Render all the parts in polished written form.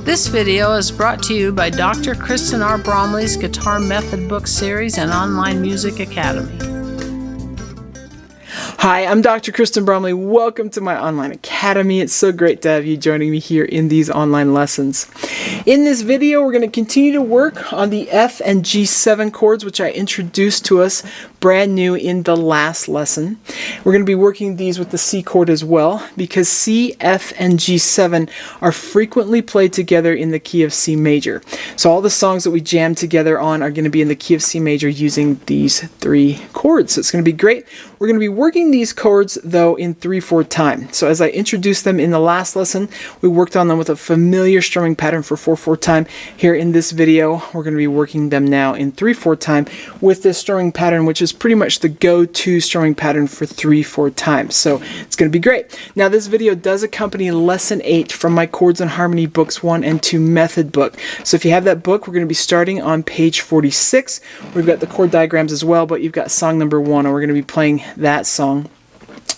This video is brought to you by Dr. Kristen R. Bromley's Guitar Method Book Series and Online Music Academy. Hi, I'm Dr. Kristen Bromley. Welcome to my online academy. It's so great to have you joining me here in these online lessons. In this video, we're going to continue to work on the F and G7 chords, which I introduced to us brand new in the last lesson. We're going to be working these with the C chord as well, because C, F, and G7 are frequently played together in the key of C major. So all the songs that we jam together on are going to be in the key of C major using these three chords. So it's going to be great. We're going to be working these chords, though, in 3/4 time. So as I introduced them in the last lesson, we worked on them with a familiar strumming pattern for 4/4 time. Here in this video, we're going to be working them now in 3/4 time with this strumming pattern, which is pretty much the go-to strumming pattern for 3/4 time. So it's going to be great. Now, this video does accompany Lesson 8 from my Chords and Harmony Books 1 and 2 method book. So if you have that book, we're going to be starting on page 46. We've got the chord diagrams as well, but you've got song number 1, and we're going to be playing that song.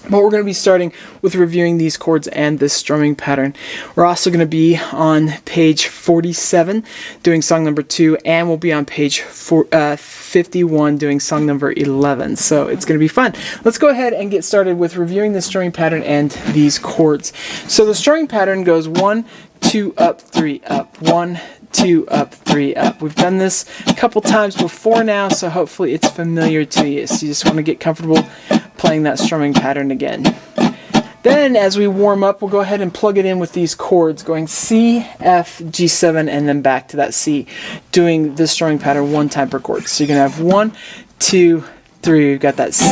But we're going to be starting with reviewing these chords and this strumming pattern. We're also going to be on page 47 doing song number 2, and we'll be on page 51 doing song number 11. So it's going to be fun. Let's go ahead and get started with reviewing the strumming pattern and these chords. So the strumming pattern goes 1, 2, up, 3, up, 1, 2, up, 3, up. We've done this a couple times before now, so hopefully it's familiar to you. So you just want to get comfortable playing that strumming pattern again. Then as we warm up, we'll go ahead and plug it in with these chords, going C, F, G7, and then back to that C, doing this strumming pattern 1 time per chord. So you're going to have 1, 2, 3. We've got that C,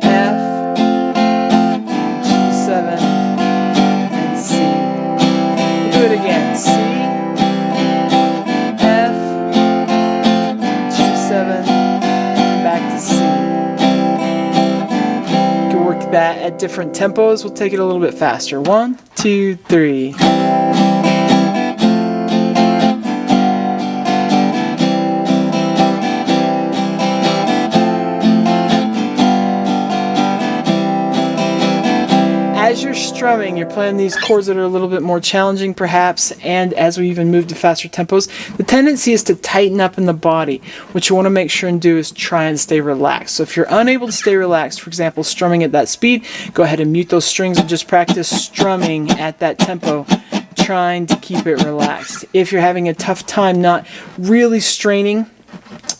F, G7, and C. We'll do it again. C, F, G7, and back to C. That at different tempos. We'll take it a little bit faster. 1, 2, 3. As you're strumming, you're playing these chords that are a little bit more challenging perhaps, and as we even move to faster tempos, the tendency is to tighten up in the body. What you want to make sure and do is try and stay relaxed. So if you're unable to stay relaxed, for example, strumming at that speed, go ahead and mute those strings and just practice strumming at that tempo, trying to keep it relaxed. If you're having a tough time not really straining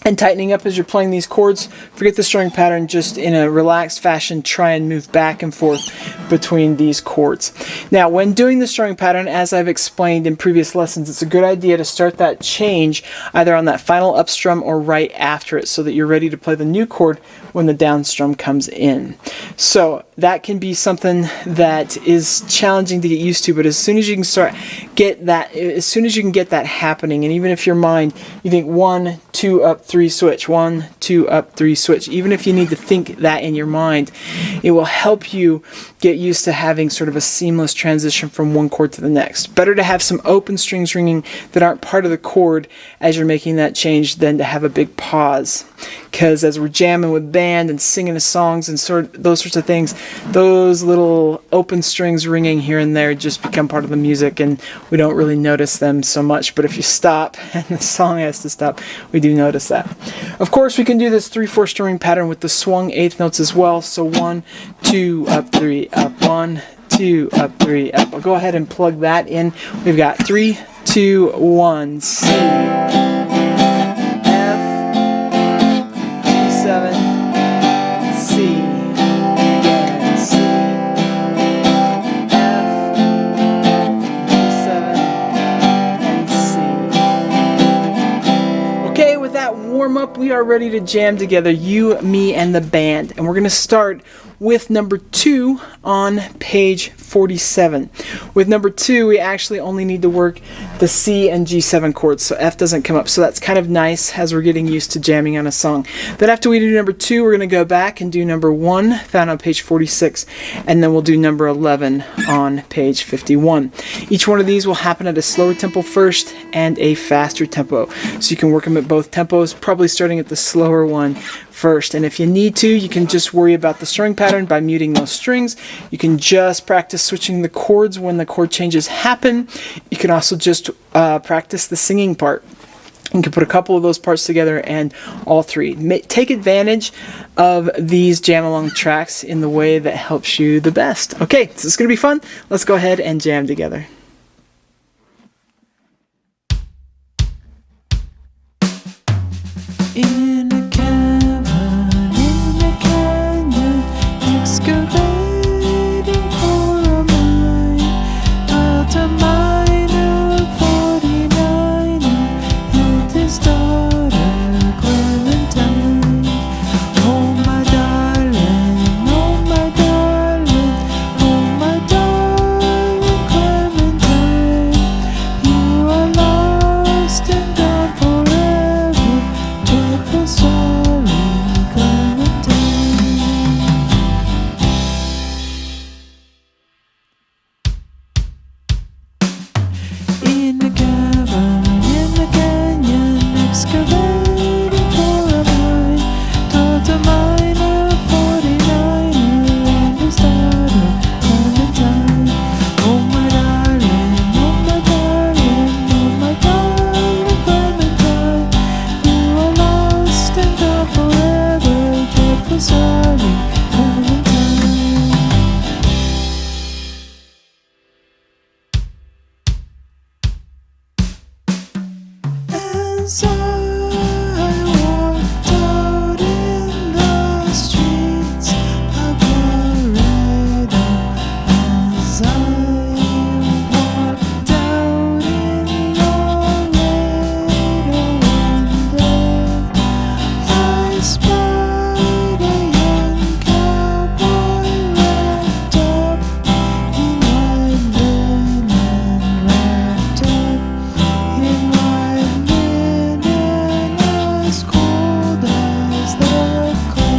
and tightening up as you're playing these chords, forget the strumming pattern. Just in a relaxed fashion, try and move back and forth between these chords. Now, when doing the strumming pattern, as I've explained in previous lessons, it's a good idea to start that change either on that final up strum or right after it, so that you're ready to play the new chord when the down strum comes in. So that can be something that is challenging to get used to, but as soon as you can get that happening, and even if your mind, you think 1, 2, up, 3, switch, 1, 2, up, 3, switch. Even if you need to think that in your mind, it will help you get used to having sort of a seamless transition from one chord to the next. Better to have some open strings ringing that aren't part of the chord as you're making that change than to have a big pause. Because as we're jamming with band and singing the songs and those sorts of things, those little open strings ringing here and there just become part of the music, and we don't really notice them so much. But if you stop and the song has to stop, we do notice that. Of course, we can do this 3/4 strumming pattern with the swung eighth notes as well. So 1, 2, up, 3, up, 1, 2, up, 3, up. I'll go ahead and plug that in. We've got 3, 2, 1, C, F, G7, C, again, C, F, G7, and C. Okay, with that warm up, we are ready to jam together, you, me, and the band. And we're going to start with number 2 on page 47. With number 2, we actually only need to work the C and G7 chords, so F doesn't come up. So that's kind of nice as we're getting used to jamming on a song. Then after we do number 2, we're going to go back and do number 1, found on page 46, and then we'll do number 11 on page 51. Each one of these will happen at a slower tempo first and a faster tempo. So you can work them at both tempos, probably starting at the slower one first. And if you need to, you can just worry about the strumming pattern by muting those strings. You can just practice switching the chords when the chord changes happen. You can also just practice the singing part. You can put a couple of those parts together and all three. Take advantage of these jam-along tracks in the way that helps you the best. Okay, so it's going to be fun. Let's go ahead and jam together. In a cavern, in a canyon, excavating for a mine, out a miner, 49er, and his daughter Clementine. Oh my darling, oh my darling, oh my darling Clementine, you are lost and gone forever. Triple sorry, Clementine. In the cavern, in the canyon, excavating for a mine, taught a miner, 49er, and his daughter Clementine. Oh my darling, oh my darling, oh my darling Clementine, you are lost and gone forever. Triple sorry, Clementine. As I walked out in the streets of Laredo, as I walked out in Laredo one day, I spied a young cowboy wrapped up in white linen, wrapped up in white linen, as cold as the clay.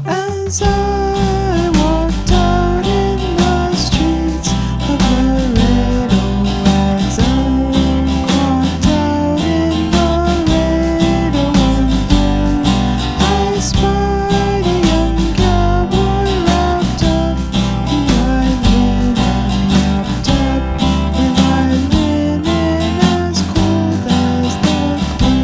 As I walked out in the streets of Laredo, as I walked out in Laredo one day, I spied a young cowboy wrapped up in white linen, wrapped up in white linen, as cold as the clay.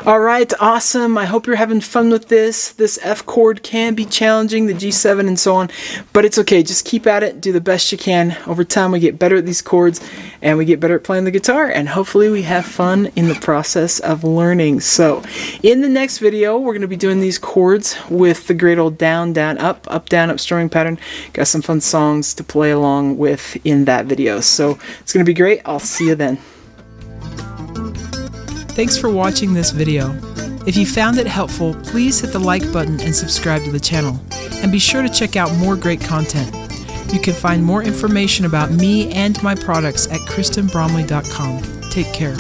All right, awesome. I hope you're having fun with this. This F chord can be challenging, the G7 and so on, but it's okay. Just keep at it. Do the best you can. Over time, we get better at these chords and we get better at playing the guitar, and hopefully we have fun in the process of learning. So in the next video, we're going to be doing these chords with the great old down, down, up, down, up strumming pattern. Got some fun songs to play along with in that video. So it's going to be great. I'll see you then. Thanks for watching this video. If you found it helpful, please hit the like button and subscribe to the channel. And be sure to check out more great content. You can find more information about me and my products at KristenBromley.com. Take care.